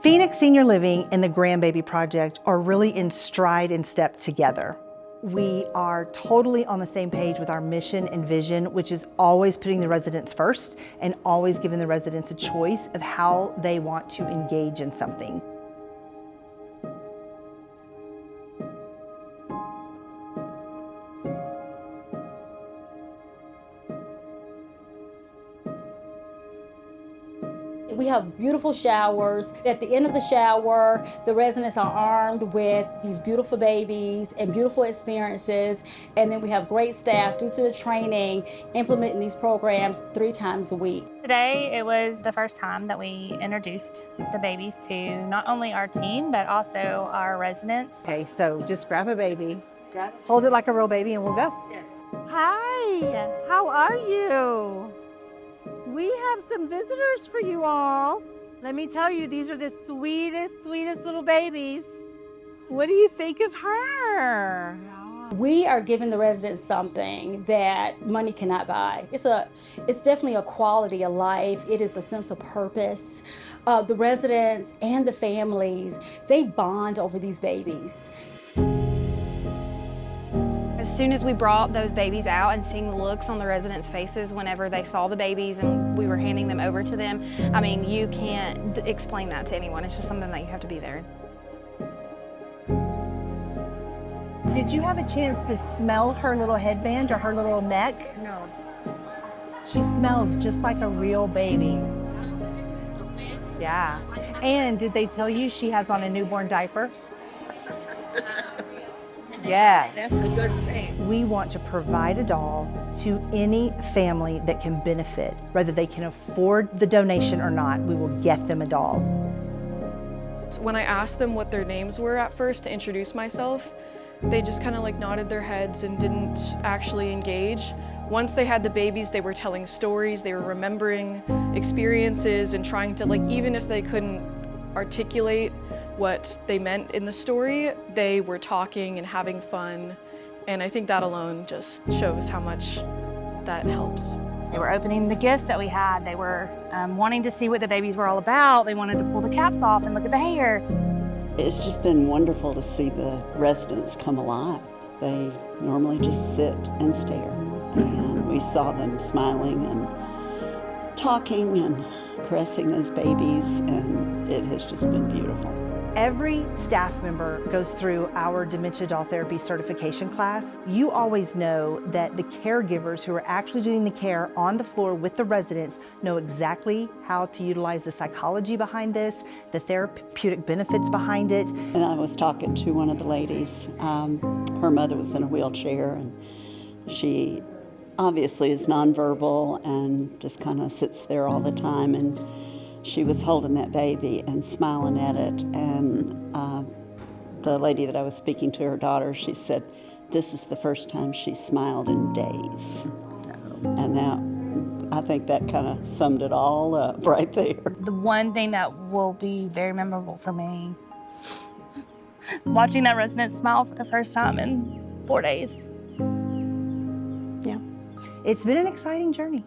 Phoenix Senior Living and the Grandbaby Project are really in stride and step together. We are totally on the same page with our mission and vision, which is always putting the residents first and always giving the residents a choice of how they want to engage in something. We have beautiful showers. At the end of the shower, the residents are armed with these beautiful babies and beautiful experiences. And then we have great staff, due to the training, implementing these programs 3 times a week. Today, it was the first time that we introduced the babies to not only our team, but also our residents. Okay, so just grab a baby, hold it like a real baby, and we'll go. Yes. Hi, how are you? We have some visitors for you all. Let me tell you, these are the sweetest, sweetest little babies. What do you think of her? We are giving the residents something that money cannot buy. It's definitely a quality of life. It is a sense of purpose. The residents and the families, they bond over these babies. As soon as we brought those babies out and seeing the looks on the residents' faces whenever they saw the babies and we were handing them over to them, I mean, you can't explain that to anyone. It's just something that you have to be there. Did you have a chance to smell her little headband or her little neck? No. She smells just like a real baby. Yeah. And did they tell you she has on a newborn diaper? Yeah. That's a good thing. We want to provide a doll to any family that can benefit. Whether they can afford the donation or not, we will get them a doll. When I asked them what their names were at first to introduce myself, they just kind of like nodded their heads and didn't actually engage. Once they had the babies, they were telling stories, they were remembering experiences and trying to, like, even if they couldn't articulate what they meant in the story, they were talking and having fun. And I think that alone just shows how much that helps. They were opening the gifts that we had. They were wanting to see what the babies were all about. They wanted to pull the caps off and look at the hair. It's just been wonderful to see the residents come alive. They normally just sit and stare. And we saw them smiling and talking and caressing those babies, and it has just been beautiful. Every staff member goes through our dementia doll therapy certification class. You always know that the caregivers who are actually doing the care on the floor with the residents know exactly how to utilize the psychology behind this, the therapeutic benefits behind it. And I was talking to one of the ladies. Her mother was in a wheelchair, and she obviously is nonverbal and just kind of sits there all the time. And she was holding that baby and smiling at it, and the lady that I was speaking to, her daughter, she said this is the first time she smiled in days. And now I think that kind of summed it all up right there. The one thing that will be very memorable for me, watching that resident smile for the first time in 4 days. Yeah, it's been an exciting journey.